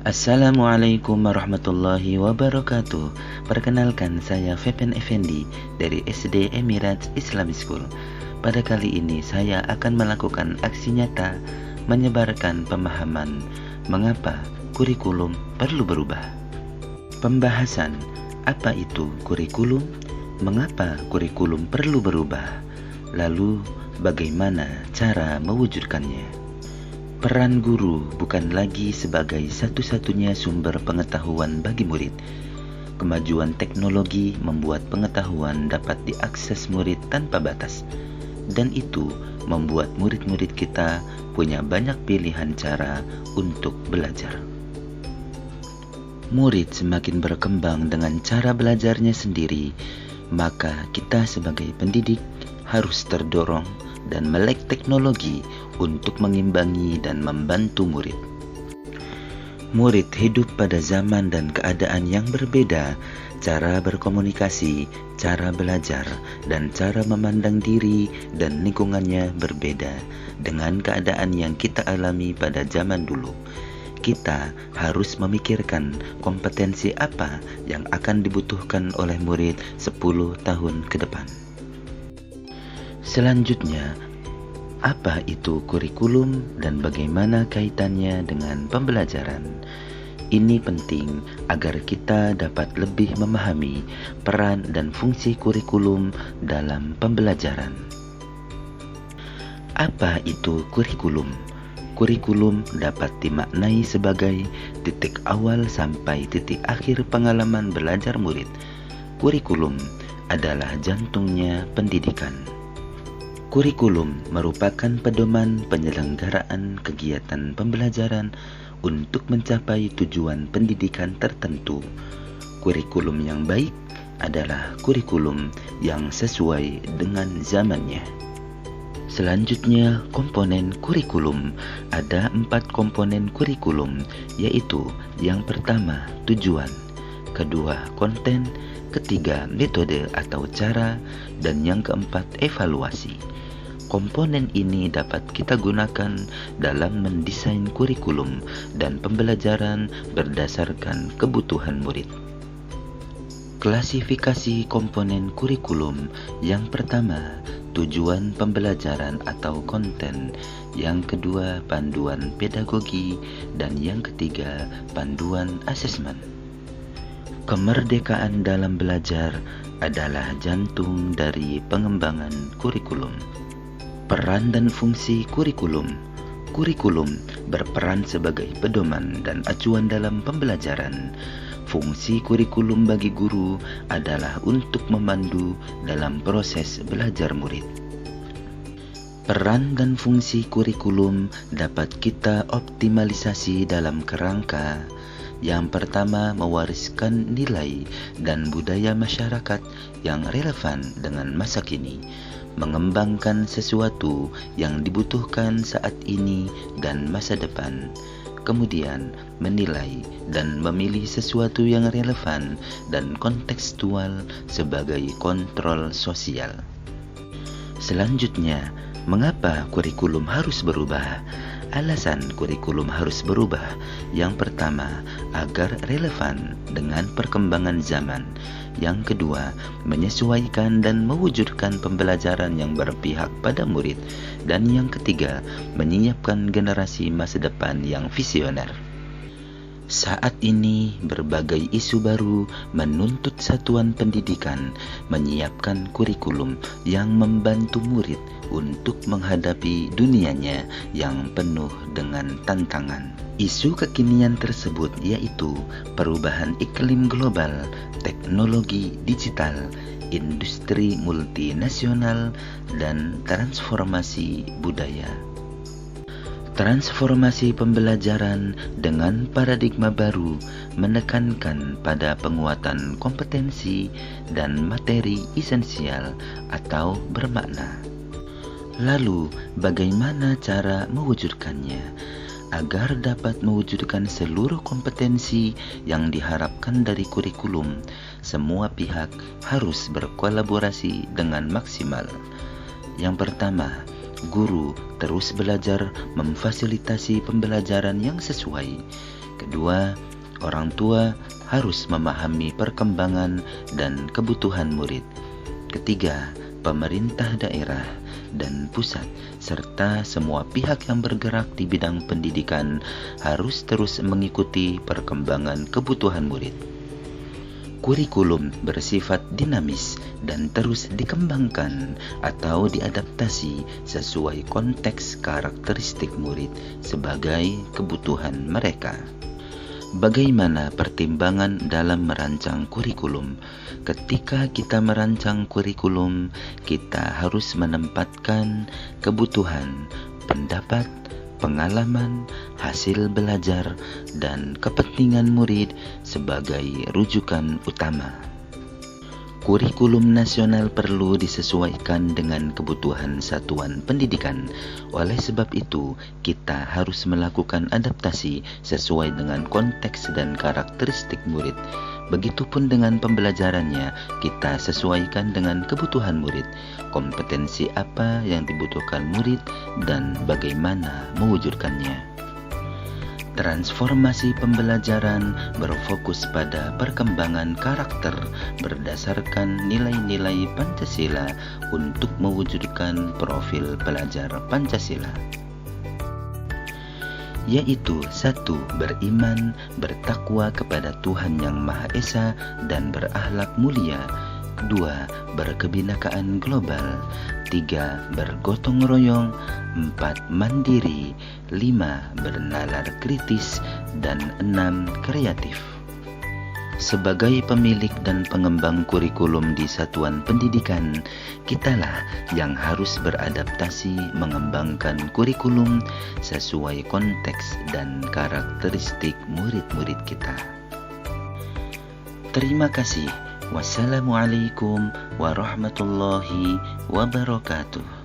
Assalamualaikum warahmatullahi wabarakatuh. Perkenalkan, saya Fepen Effendi dari SD Emirates Islamic School. Pada kali ini saya akan melakukan aksi nyata menyebarkan pemahaman mengapa kurikulum perlu berubah. Pembahasan, apa itu kurikulum? Mengapa kurikulum perlu berubah? Lalu bagaimana cara mewujudkannya? Peran guru bukan lagi sebagai satu-satunya sumber pengetahuan bagi murid. Kemajuan teknologi membuat pengetahuan dapat diakses murid tanpa batas, dan itu membuat murid-murid kita punya banyak pilihan cara untuk belajar. Murid semakin berkembang dengan cara belajarnya sendiri, maka kita sebagai pendidik harus terdorong dan melek teknologi untuk mengimbangi dan membantu murid. Murid hidup pada zaman dan keadaan yang berbeda. Cara berkomunikasi, cara belajar, dan cara memandang diri dan lingkungannya berbeda dengan keadaan yang kita alami pada zaman dulu. Kita harus memikirkan kompetensi apa yang akan dibutuhkan oleh murid 10 tahun ke depan. Selanjutnya, apa itu kurikulum dan bagaimana kaitannya dengan pembelajaran? Ini penting agar kita dapat lebih memahami peran dan fungsi kurikulum dalam pembelajaran. Apa itu kurikulum? Kurikulum dapat dimaknai sebagai titik awal sampai titik akhir pengalaman belajar murid. Kurikulum adalah jantungnya pendidikan. Kurikulum merupakan pedoman penyelenggaraan kegiatan pembelajaran untuk mencapai tujuan pendidikan tertentu. Kurikulum yang baik adalah kurikulum yang sesuai dengan zamannya. Selanjutnya, komponen kurikulum. Ada 4 komponen kurikulum, yaitu yang pertama, tujuan, kedua, konten, ketiga, metode atau cara, dan yang keempat, evaluasi. Komponen ini dapat kita gunakan dalam mendesain kurikulum dan pembelajaran berdasarkan kebutuhan murid. Klasifikasi komponen kurikulum. Yang pertama, tujuan pembelajaran atau konten. Yang kedua, panduan pedagogi. Dan yang ketiga, panduan asesmen. Kemerdekaan dalam belajar adalah jantung dari pengembangan kurikulum. Peran dan fungsi kurikulum. Kurikulum berperan sebagai pedoman dan acuan dalam pembelajaran. Fungsi kurikulum bagi guru adalah untuk memandu dalam proses belajar murid. Peran dan fungsi kurikulum dapat kita optimalisasi dalam kerangka yang pertama, mewariskan nilai dan budaya masyarakat yang relevan dengan masa kini, mengembangkan sesuatu yang dibutuhkan saat ini dan masa depan, kemudian menilai dan memilih sesuatu yang relevan dan kontekstual sebagai kontrol sosial. Selanjutnya, mengapa kurikulum harus berubah? Alasan kurikulum harus berubah. Yang pertama, agar relevan dengan perkembangan zaman. Yang kedua, menyesuaikan dan mewujudkan pembelajaran yang berpihak pada murid. Dan yang ketiga, menyiapkan generasi masa depan yang visioner. Saat ini, berbagai isu baru menuntut satuan pendidikan menyiapkan kurikulum yang membantu murid untuk menghadapi dunianya yang penuh dengan tantangan. Isu kekinian tersebut yaitu perubahan iklim global, teknologi digital, industri multinasional, dan transformasi budaya. Transformasi pembelajaran dengan paradigma baru menekankan pada penguatan kompetensi dan materi esensial atau bermakna. Lalu, bagaimana cara mewujudkannya? Agar dapat mewujudkan seluruh kompetensi yang diharapkan dari kurikulum, semua pihak harus berkolaborasi dengan maksimal. Yang pertama, guru terus belajar memfasilitasi pembelajaran yang sesuai. Kedua, orang tua harus memahami perkembangan dan kebutuhan murid. Ketiga, pemerintah daerah dan pusat serta semua pihak yang bergerak di bidang pendidikan harus terus mengikuti perkembangan kebutuhan murid. Kurikulum bersifat dinamis dan terus dikembangkan atau diadaptasi sesuai konteks karakteristik murid sebagai kebutuhan mereka. Bagaimana pertimbangan dalam merancang kurikulum? Ketika kita merancang kurikulum, kita harus menempatkan kebutuhan, pendapat, pengalaman, hasil belajar, dan kepentingan murid sebagai rujukan utama. Kurikulum nasional perlu disesuaikan dengan kebutuhan satuan pendidikan. Oleh sebab itu, kita harus melakukan adaptasi sesuai dengan konteks dan karakteristik murid. Begitupun dengan pembelajarannya, kita sesuaikan dengan kebutuhan murid, kompetensi apa yang dibutuhkan murid, dan bagaimana mewujudkannya. Transformasi pembelajaran berfokus pada perkembangan karakter berdasarkan nilai-nilai Pancasila untuk mewujudkan profil pelajar Pancasila, yaitu 1. Beriman, bertakwa kepada Tuhan Yang Maha Esa dan berakhlak mulia. 2. Berkebinekaan global. 3. Bergotong royong. 4. Mandiri. 5. Bernalar kritis. Dan 6. Kreatif. Sebagai pemilik dan pengembang kurikulum di satuan pendidikan, kitalah yang harus beradaptasi mengembangkan kurikulum sesuai konteks dan karakteristik murid-murid kita. Terima kasih. Wassalamualaikum warahmatullahi wabarakatuh.